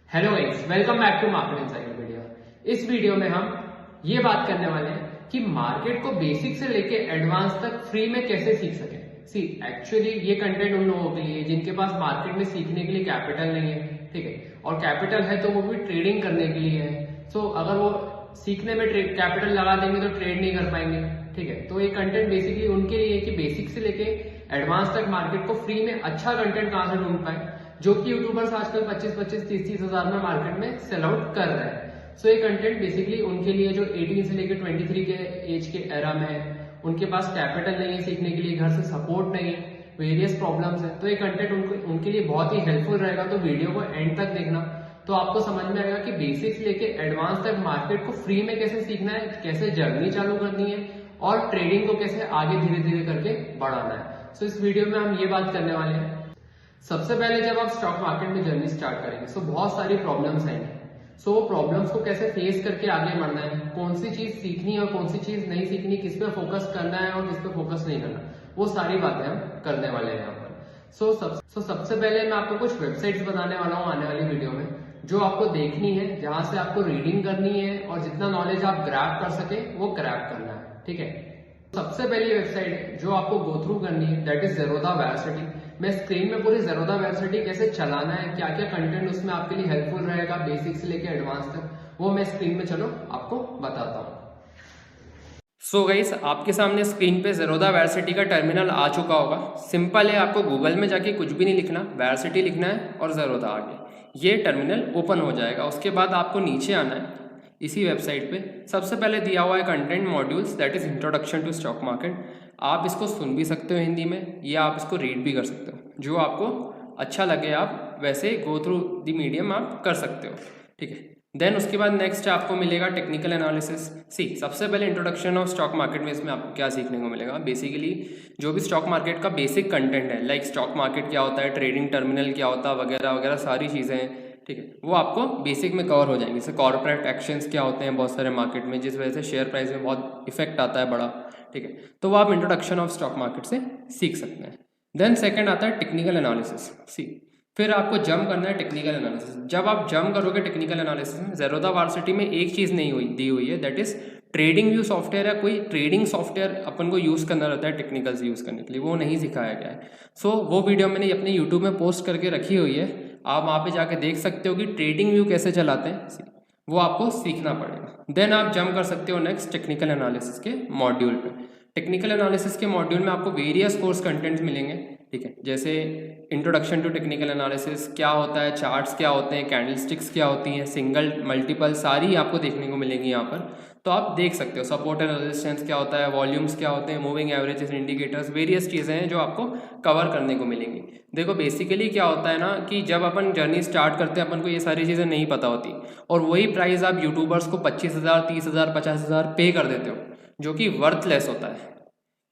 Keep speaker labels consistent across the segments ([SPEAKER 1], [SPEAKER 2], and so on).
[SPEAKER 1] Hello guys, welcome back to market encyclopedia. इस video में हम ये बात करने वाले हैं कि मार्केट को बेसिक से लेके एडवांस तक फ्री में कैसे सीख सकें। सी एक्चुअली ये कंटेंट उन लोगों के लिए जिनके पास मार्केट में सीखने के लिए कैपिटल नहीं है, ठीक है, और कैपिटल है तो वो भी ट्रेडिंग करने के लिए है। सो अगर वो सीखने में कैपिटल लगा देंगे तो ट्रेड नहीं कर पाएंगे, ठीक है। तो ये कंटेंट बेसिकली उनके लिए कि बेसिक से लेके एडवांस तक मार्केट को फ्री में अच्छा कंटेंट कहां से ढूंढ पाए, जो कि यूट्यूबर्स आजकल 25-30 हजार में मार्केट में सेल आउट कर रहे हैं। सो ये कंटेंट बेसिकली उनके लिए जो 18 से लेकर 23 के एज के एरा में है, उनके पास कैपिटल नहीं है सीखने के लिए, घर से सपोर्ट नहीं है, वेरियस प्रॉब्लम्स है। तो ये कंटेंट उनके लिए बहुत ही हेल्पफुल रहेगा। तो वीडियो को एंड तक देखना तो आपको समझ में आएगा कि बेसिक से लेके एडवांस तक मार्केट को फ्री में कैसे सीखना है, कैसे जर्नी चालू करनी है और ट्रेडिंग को कैसे आगे धीरे धीरे करके बढ़ाना है। सो इस वीडियो में हम ये बात करने वाले हैं। सबसे पहले जब आप स्टॉक मार्केट में जर्नी स्टार्ट करेंगे तो बहुत सारी प्रॉब्लम्स आएंगी। सो प्रॉब्लम्स को कैसे फेस करके आगे बढ़ना है, कौन सी चीज सीखनी है और कौन सी चीज नहीं सीखनी, किस पे फोकस करना है और किस पे फोकस नहीं करना, वो सारी बातें हम करने वाले हैं यहाँ पर। सबसे पहले मैं आपको कुछ वेबसाइट्स बताने वाला हूँ आने वाली वीडियो में, जो आपको देखनी है, जहां से आपको रीडिंग करनी है और जितना नॉलेज आप ग्रैब कर सके वो ग्रैब करना है, ठीक है। सबसे पहली वेबसाइट जो आपको गो थ्रू करनी है दैट इज ज़ेरोधा वेरासिटी। मैं स्क्रीन में पूरी ज़ेरोधा वेरासिटी कैसे चलाना है, क्या क्या कंटेंट उसमें आपके लिए हेल्पफुल रहेगा बेसिक से लेके एडवांस तक, वो मैं स्क्रीन में चलो आपको बताता हूँ। सो गाइस, आपके सामने स्क्रीन पे ज़ेरोधा वेरासिटी का टर्मिनल आ चुका होगा। सिंपल है, आपको गूगल में जाके कुछ भी नहीं लिखना, वेरासिटी लिखना है और ज़ेरोधा आगे ये टर्मिनल ओपन हो जाएगा। उसके बाद आपको नीचे आना है। इसी वेबसाइट पे सबसे पहले दिया हुआ है content modules that is introduction to stock market. आप इसको सुन भी सकते हो हिंदी में या आप इसको रीड भी कर सकते हो, जो आपको अच्छा लगे आप वैसे गो थ्रू द मीडियम आप कर सकते हो, ठीक है। देन उसके बाद नेक्स्ट आपको मिलेगा टेक्निकल एनालिसिस। सबसे पहले इंट्रोडक्शन ऑफ स्टॉक मार्केट में इसमें आपको क्या सीखने को मिलेगा, बेसिकली जो भी स्टॉक मार्केट का बेसिक कंटेंट है, लाइक स्टॉक मार्केट क्या होता है, ट्रेडिंग टर्मिनल क्या होता है, वगैरह वगैरह सारी चीज़ें हैं, ठीक है, वो आपको बेसिक में कवर हो जाएंगी। जैसे कॉर्पोरेट एक्शंस क्या होते हैं बहुत सारे मार्केट में, जिस वजह से शेयर प्राइस में बहुत इफेक्ट आता है बड़ा, ठीक है, तो वो आप इंट्रोडक्शन ऑफ स्टॉक मार्केट से सीख सकते हैं। देन सेकंड आता है टेक्निकल एनालिसिस। फिर आपको जंप करना है टेक्निकल एनालिसिस। जब आप जंप करोगे टेक्निकल एनालिसिस में, ज़ेरोधा वेरासिटी में एक चीज़ नहीं दी हुई है, that is trading view software या कोई ट्रेडिंग सॉफ्टवेयर अपन को यूज़ करना रहता है टेक्निकल्स यूज़ करने के लिए, वो नहीं सिखाया गया है। सो वो वीडियो मैंने अपने यूट्यूब में पोस्ट करके रखी हुई है, आप वहाँ पे जाके देख सकते हो कि ट्रेडिंग व्यू कैसे चलाते हैं, वो आपको सीखना पड़ेगा। देन आप जंप कर सकते हो नेक्स्ट टेक्निकल एनालिसिस के मॉड्यूल पे। टेक्निकल एनालिसिस के मॉड्यूल में आपको वेरियस कोर्स कंटेंट्स मिलेंगे, ठीक है, जैसे इंट्रोडक्शन टू टेक्निकल एनालिसिस क्या होता है, चार्ट्स क्या होते हैं, कैंडलस्टिक्स क्या होती हैं, सिंगल मल्टीपल सारी आपको देखने को मिलेंगी यहाँ पर, तो आप देख सकते हो। सपोर्ट एंड रेजिस्टेंस क्या होता है, वॉल्यूम्स क्या होते हैं, मूविंग एवरेजेस, इंडिकेटर्स, वेरियस चीज़ें हैं जो आपको कवर करने को मिलेंगी। देखो बेसिकली क्या होता है ना कि जब अपन जर्नी स्टार्ट करते हैं अपन को ये सारी चीज़ें नहीं पता होती, और वही प्राइस आप यूट्यूबर्स को 25,000, 30,000, 50,000 पे कर देते हो, जो कि वर्थलेस होता है,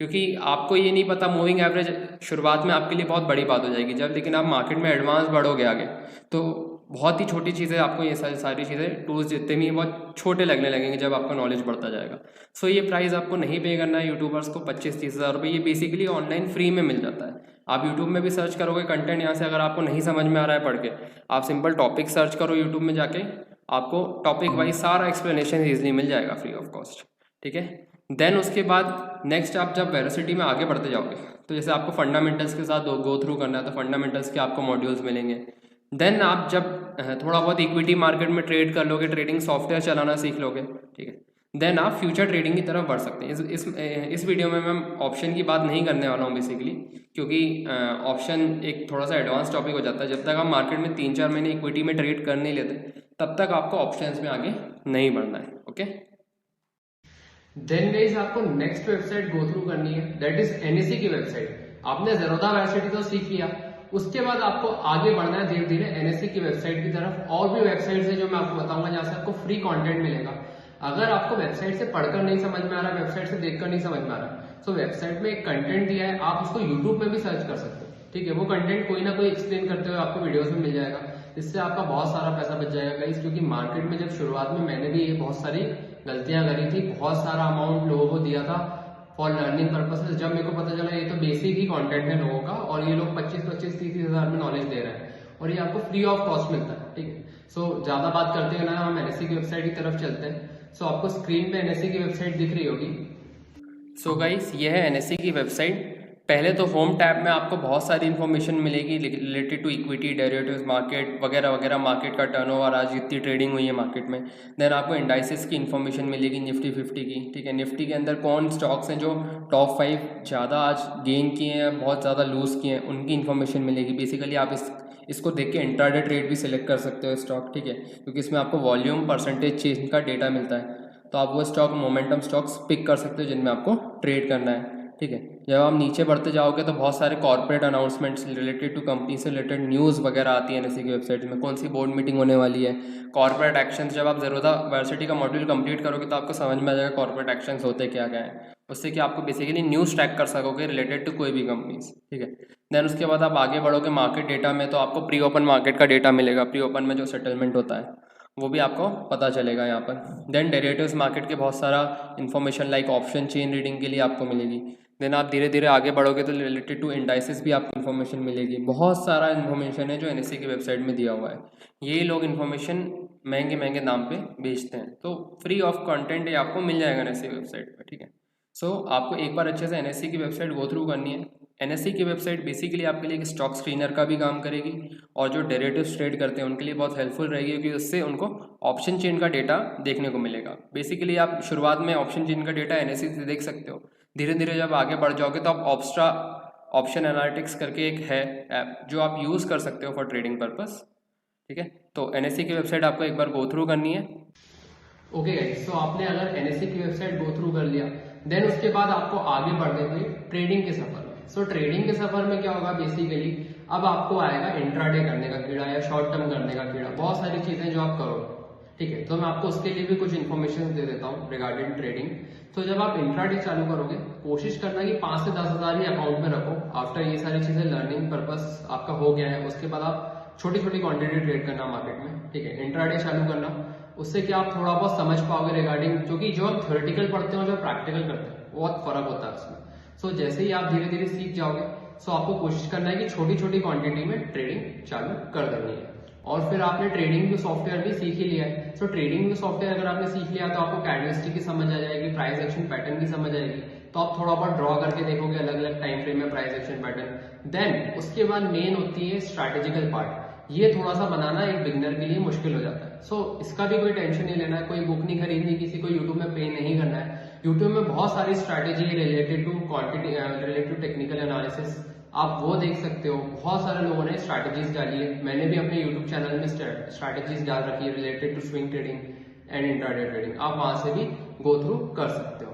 [SPEAKER 1] क्योंकि आपको ये नहीं पता मूविंग एवरेज शुरुआत में आपके लिए बहुत बड़ी बात हो जाएगी जब, लेकिन आप मार्केट में एडवांस बढ़ोगे आगे तो बहुत ही छोटी चीज़ें आपको, ये सारी चीज़ें टूल्स जितने भी बहुत छोटे लगने लगेंगे जब आपका नॉलेज बढ़ता जाएगा। सो ये प्राइस आपको नहीं पे करना है यूट्यूबर्स को 25-30 हज़ार रुपये, ये बेसिकली ऑनलाइन फ्री में मिल जाता है। आप यूट्यूब में भी सर्च करोगे कंटेंट, यहाँ से अगर आपको नहीं समझ में आ रहा है पढ़ के, आप सिंपल टॉपिक सर्च करो यूट्यूब में जाके, आपको टॉपिक वाइज सारा एक्सप्लेनेशन ईजिली मिल जाएगा फ्री ऑफ कॉस्ट, ठीक है। देन उसके बाद नेक्स्ट आप जब वेरासिटी में आगे बढ़ते जाओगे तो जैसे आपको फंडामेंटल्स के साथ गो थ्रू करना है तो फंडामेंटल्स के आपको मॉड्यूल्स मिलेंगे। देन आप जब थोड़ा बहुत इक्विटी मार्केट में ट्रेड कर लोगे, ट्रेडिंग सॉफ्टवेयर चलाना सीख लोगे, ठीक है, देन आप फ्यूचर ट्रेडिंग की तरफ बढ़ सकते हैं। इस वीडियो में मैं ऑप्शन की बात नहीं करने वाला हूँ बेसिकली, क्योंकि ऑप्शन एक थोड़ा सा एडवांस टॉपिक हो जाता है। जब तक आप मार्केट में 3-4 महीने इक्विटी में ट्रेड कर नहीं लेते तब तक आपको ऑप्शंस में आगे नहीं बढ़ना है, ओके। देन गाइस आपको नेक्स्ट वेबसाइट गो थ्रू करनी है, दैट इज एनएससी की वेबसाइट। आपने ज़ेरोधा वेरासिटी तो सीख लिया, उसके बाद आपको आगे बढ़ना है धीरे धीरे एनएससी की वेबसाइट की तरफ। और भी वेबसाइट्स है जो मैं आपको बताऊंगा जहां से आपको फ्री कंटेंट मिलेगा। अगर आपको वेबसाइट से पढ़कर नहीं समझ में आ रहा, वेबसाइट से देखकर नहीं समझ में आ रहा, तो वेबसाइट में एक कंटेंट दिया है, आप उसको यूट्यूब में भी सर्च कर सकते हो, ठीक है। वो कंटेंट कोई ना कोई एक्सप्लेन करते हुए आपको वीडियोस में मिल जाएगा, इससे आपका बहुत सारा पैसा बच जाएगा गाइस। क्योंकि मार्केट में जब शुरुआत में मैंने भी बहुत सारी गलतियां करी थी, बहुत सारा अमाउंट लोगों को दिया था फॉर लर्निंग पर्पस। जब मेरे को पता चला ये तो बेसिक ही कंटेंट है लोगों का और ये लोग 25-25-30 हज़ार में नॉलेज दे रहे हैं और ये आपको फ्री ऑफ कॉस्ट मिलता है, ठीक है। ज्यादा बात करते हुए ना हम एनएससी की वेबसाइट की तरफ चलते हैं। आपको स्क्रीन पे एनएससी की वेबसाइट दिख रही होगी। गाइस, ये है एनएससी की वेबसाइट। पहले तो होम टैब में आपको बहुत सारी इन्फॉर्मेशन मिलेगी related to equity, derivatives market वगैरह वगैरह, मार्केट का टर्नओवर, आज कितनी ट्रेडिंग हुई है मार्केट में। देन आपको इंडाइसेस की इन्फॉर्मेशन मिलेगी, निफ्टी 50 की, ठीक है। निफ्टी के अंदर कौन स्टॉक्स हैं जो टॉप 5 ज़्यादा आज गेन किए हैं, बहुत ज़्यादा लूज़ किए हैं, उनकी इन्फॉर्मेशन मिलेगी। बेसिकली आप इसको देख के इंट्राडे ट्रेड भी सिलेक्ट कर सकते हो स्टॉक, ठीक है, क्योंकि इसमें आपको वॉल्यूम, परसेंटेज चेंज का डेटा मिलता है। तो आप वो स्टॉक, मोमेंटम स्टॉक्स पिक कर सकते हो जिनमें आपको ट्रेड करना है, ठीक है। जब आप नीचे बढ़ते जाओगे तो बहुत सारे corporate announcements related to company से रिलेटेड न्यूज़ वगैरह आती है एनएससी की वेबसाइट में। कौन सी बोर्ड मीटिंग होने वाली है, कॉर्पोरेट एक्शंस। जब आप ज़रूरत वर्सिटी का मॉड्यूल कंप्लीट करोगे तो आपको समझ में आ जाएगा कॉर्पोरेट एक्शंस होते क्या क्या है। उससे कि आपको बेसिकली न्यूज़ ट्रैक कर सकोगे रिलेटेड टू कोई भी कंपनीज, ठीक है। देन उसके बाद आप आगे बढ़ोगे मार्केट डेटा में, तो आपको प्री ओपन मार्केट का डेटा मिलेगा। प्री ओपन में जो सेटलमेंट होता है वो भी आपको पता चलेगा यहाँ पर। देन डेरिवेटिव्स मार्केट के बहुत सारा information like option chain reading के लिए आपको मिलेगी। देन आप धीरे धीरे आगे बढ़ोगे तो रिलेटेड टू इंडाइसेस भी आपको इन्फॉर्मेशन मिलेगी। बहुत सारा इन्फॉर्मेशन है जो एनएससी की वेबसाइट में दिया हुआ है। ये लोग इन्फॉर्मेशन महंगे महंगे दाम पे बेचते हैं, तो फ्री ऑफ कंटेंट ये आपको मिल जाएगा एनएससी की वेबसाइट पर, ठीक है। आपको एक बार अच्छे से एनएससी की वेबसाइट गो थ्रू करनी है। एनएससी की वेबसाइट बेसिकली आपके लिए एक स्टॉक स्क्रीनर का भी काम करेगी, और जो डेरिवेटिव्स ट्रेड करते हैं उनके लिए बहुत हेल्पफुल रहेगी, क्योंकि उससे उनको ऑप्शन चेन का डेटा देखने को मिलेगा। बेसिकली आप शुरुआत में ऑप्शन चेन का डेटा एनएससी से देख सकते हो। धीरे धीरे जब आगे बढ़ जाओगे तो आप ऑप्शन एनालिटिक्स करके एक है ऐप जो आप यूज़ कर सकते हो फॉर ट्रेडिंग पर्पस, ठीक है। तो एनएससी की वेबसाइट आपको एक बार गो थ्रू करनी है। ओके गाइस, आपने अगर एनएससी की वेबसाइट गो थ्रू कर लिया, देन उसके बाद आपको आगे बढ़ने हुए ट्रेडिंग के सफर में। ट्रेडिंग के सफर में क्या होगा, बेसिकली अब आपको आएगा इंट्राडे करने का कीड़ा या शॉर्ट टर्म करने का कीड़ा, बहुत सारी चीजें जो आप करोगे, ठीक है। तो मैं आपको उसके लिए भी कुछ इन्फॉर्मेशन दे देता हूँ रिगार्डिंग ट्रेडिंग। जब आप इंट्राडे चालू करोगे, कोशिश करना कि 5 से 10 हज़ार ही अकाउंट में रखो। आफ्टर ये सारी चीजें लर्निंग पर्पस आपका हो गया है, उसके बाद आप छोटी छोटी क्वांटिटी ट्रेड करना मार्केट में, ठीक है। इंट्राडे चालू करना, उससे क्या आप थोड़ा बहुत समझ पाओगे रिगार्डिंग, क्योंकि जो हम थ्योरेटिकल पढ़ते हैं और जो प्रैक्टिकल करते हैं बहुत फर्क होता है उसमें। जैसे ही आप धीरे धीरे सीख जाओगे, आपको कोशिश करना है कि छोटी छोटी क्वांटिटी में ट्रेडिंग चालू कर देनी है। और फिर आपने ट्रेडिंग के सॉफ्टवेयर भी सीख ही लिया है। ट्रेडिंग के सॉफ्टवेयर अगर आपने सीख लिया तो आपको कैंडलस्टिक की समझ आ जाएगी, प्राइस एक्शन पैटर्न की समझ आएगी, तो आप थोड़ा बहुत ड्रॉ करके देखोगे अलग अलग टाइम फ्रेम में प्राइस एक्शन पैटर्न। देन उसके बाद मेन होती है स्ट्रैटेजिकल पार्ट। ये थोड़ा सा बनाना एक बिगनर के लिए मुश्किल हो जाता है। इसका भी कोई टेंशन नहीं लेना है, कोई बुक नहीं खरीदनी, किसी को यूट्यूब में पे नहीं करना है। यूट्यूब में बहुत सारी strategy related to quantity, related to technical analysis, आप वो देख सकते हो। बहुत सारे लोगों ने स्ट्रैटेजीज डाली है, मैंने भी अपने यूट्यूब चैनल में स्ट्रैटेजीज डाल रखी है related to swing trading and intraday trading, आप वहां से भी गो थ्रू कर सकते हो।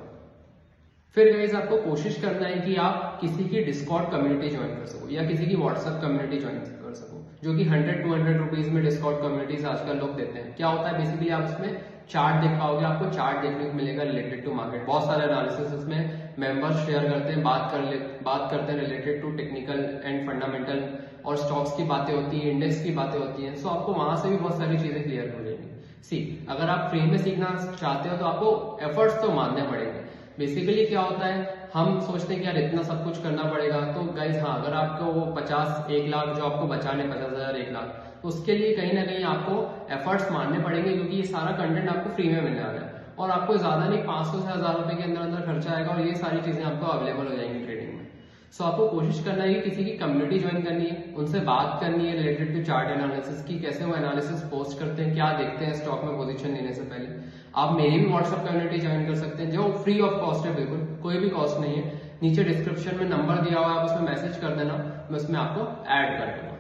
[SPEAKER 1] फिर गाइस, आपको कोशिश करना है कि आप किसी की डिस्कॉर्ड कम्युनिटी ज्वाइन कर सको या किसी की व्हाट्सएप कम्युनिटी ज्वाइन कर सको, जो कि 100-200 रुपीज में डिस्कॉर्ड कम्युनिटीज आजकल लोग देते हैं। क्या होता है, बेसिकली आप इसमें चार्ट देख पाओगे, आपको चार्ट देखने को मिलेगा रिलेटेड टू मार्केट। बहुत सारे एनालिसिस इसमें मेंबर्स शेयर करते हैं, बात करते हैं related to technical and fundamental, और स्टॉक्स की बातें होती हैं, इंडेक्स की बातें होती हैं। आपको वहां से भी बहुत सारी चीजें क्लियर हो जाएंगी। अगर आप फ्री में सीखना चाहते हो तो आपको एफर्ट्स तो मानने पड़ेंगे। बेसिकली क्या होता है, हम सोचते हैं कि यार इतना सब कुछ करना पड़ेगा, तो गाइज हाँ, अगर आपको वो 50-1 लाख जो आपको बचाने 50,000 1 लाख, तो उसके लिए कहीं ना कहीं आपको एफर्ट्स मानने पड़ेंगे, क्योंकि ये सारा कंटेंट आपको फ्री में मिलने वाला है और आपको ज्यादा नहीं 500 से 1000 रुपए के अंदर अंदर खर्चा आएगा और ये सारी चीजें आपको अवेलेबल हो जाएंगी ट्रेडिंग में। आपको कोशिश करना है कि किसी की कम्युनिटी ज्वाइन करनी है, उनसे बात करनी है रिलेटेड टू चार्ट एनालिसिस की, कैसे वो एनालिसिस पोस्ट करते हैं, क्या देखते हैं स्टॉक में पोजीशन लेने से पहले। आप मेरी भी व्हाट्सएप कम्युनिटी ज्वाइन कर सकते हैं जो फ्री ऑफ कॉस्ट है, बिल्कुल कोई भी कॉस्ट नहीं है। नीचे डिस्क्रिप्शन में नंबर दिया हुआ है, आप उसमें मैसेज कर देना, मैं उसमें आपको ऐड कर दूंगा।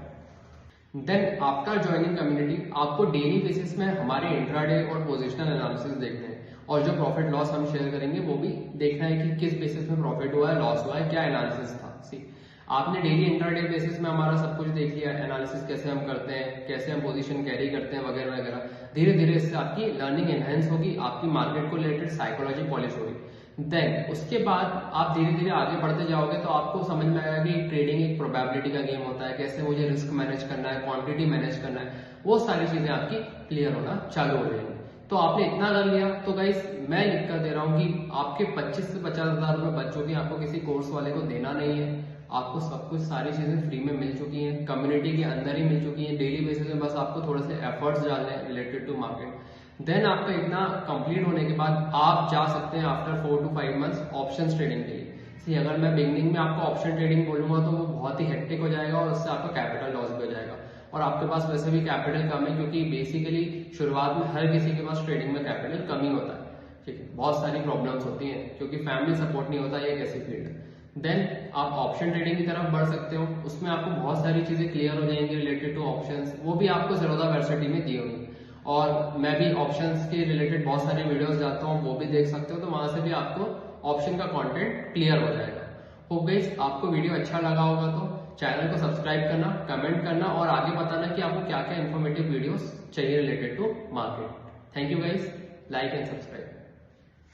[SPEAKER 1] देन आफ्टर ज्वाइनिंग कम्युनिटी, आपको डेली बेसिस में हमारे इंट्राडे और पोजिशनल एनालिसिस देखने हैं, और जो प्रॉफिट लॉस हम शेयर करेंगे वो भी देखना है कि किस बेसिस में प्रॉफिट हुआ है, लॉस हुआ है, क्या एनालिसिस था। आपने डेली इंट्राडे बेसिस में हमारा सब कुछ देख लिया, एनालिसिस कैसे हम करते हैं, कैसे हम पोजीशन कैरी करते हैं वगैरह वगैरह। धीरे धीरे इससे आपकी लर्निंग एनहेंस होगी, आपकी मार्केट को रिलेटेड साइकोलॉजी पॉलिश होगी। देन उसके बाद आप धीरे धीरे आगे बढ़ते जाओगे तो आपको समझ में आएगा कि ट्रेडिंग एक प्रोबेबिलिटी का गेम होता है, कैसे मुझे रिस्क मैनेज करना है, क्वांटिटी मैनेज करना है, वो सारी चीजें आपकी क्लियर होना चालू हो जाएंगी। तो आपने इतना कर लिया तो गाइस मैं लिख कर दे रहा हूँ कि आपके 25 से 50 हज़ार रुपए बच्चों की आपको किसी कोर्स वाले को देना नहीं है। आपको सब कुछ सारी चीजें फ्री में मिल चुकी हैं, कम्युनिटी के अंदर ही मिल चुकी हैं। डेली बेसिस में बस आपको थोड़े से एफर्ट्स डालने हैं रिलेटेड टू मार्केट। देन आपका इतना कंप्लीट होने के बाद आप जा सकते हैं after 4 to 5 months option trading के लिए। सी अगर मैं बिगनिंग में आपको ऑप्शन ट्रेडिंग बोलूंगा तो वो बहुत ही हेक्टिक हो जाएगा और उससे आपका कैपिटल लॉस भी हो जाएगा, और आपके पास वैसे भी कैपिटल कम है, क्योंकि बेसिकली शुरुआत में हर किसी के पास ट्रेडिंग में कैपिटल कम ही होता है। ठीक है, बहुत सारी प्रॉब्लम्स होती हैं क्योंकि फैमिली सपोर्ट नहीं होता, ये एक ऐसी फील्ड है। देन आप ऑप्शन ट्रेडिंग की तरफ बढ़ सकते हो, उसमें आपको बहुत सारी चीजें क्लियर हो जाएंगी रिलेटेड टू ऑप्शंस, वो भी आपको ज़ीरोधा वर्सिटी में दी होंगी। और मैं भी ऑप्शंस के रिलेटेड बहुत सारी वीडियोस डालता हूँ, वो भी देख सकते हो, तो वहां से भी आपको ऑप्शन का कंटेंट क्लियर हो जाएगा। होप गाइस आपको वीडियो अच्छा लगा होगा तो चैनल को सब्सक्राइब करना, कमेंट करना और आगे बताना कि आपको क्या क्या इन्फॉर्मेटिव वीडियोस चाहिए related to market. Thank you guys, like and subscribe.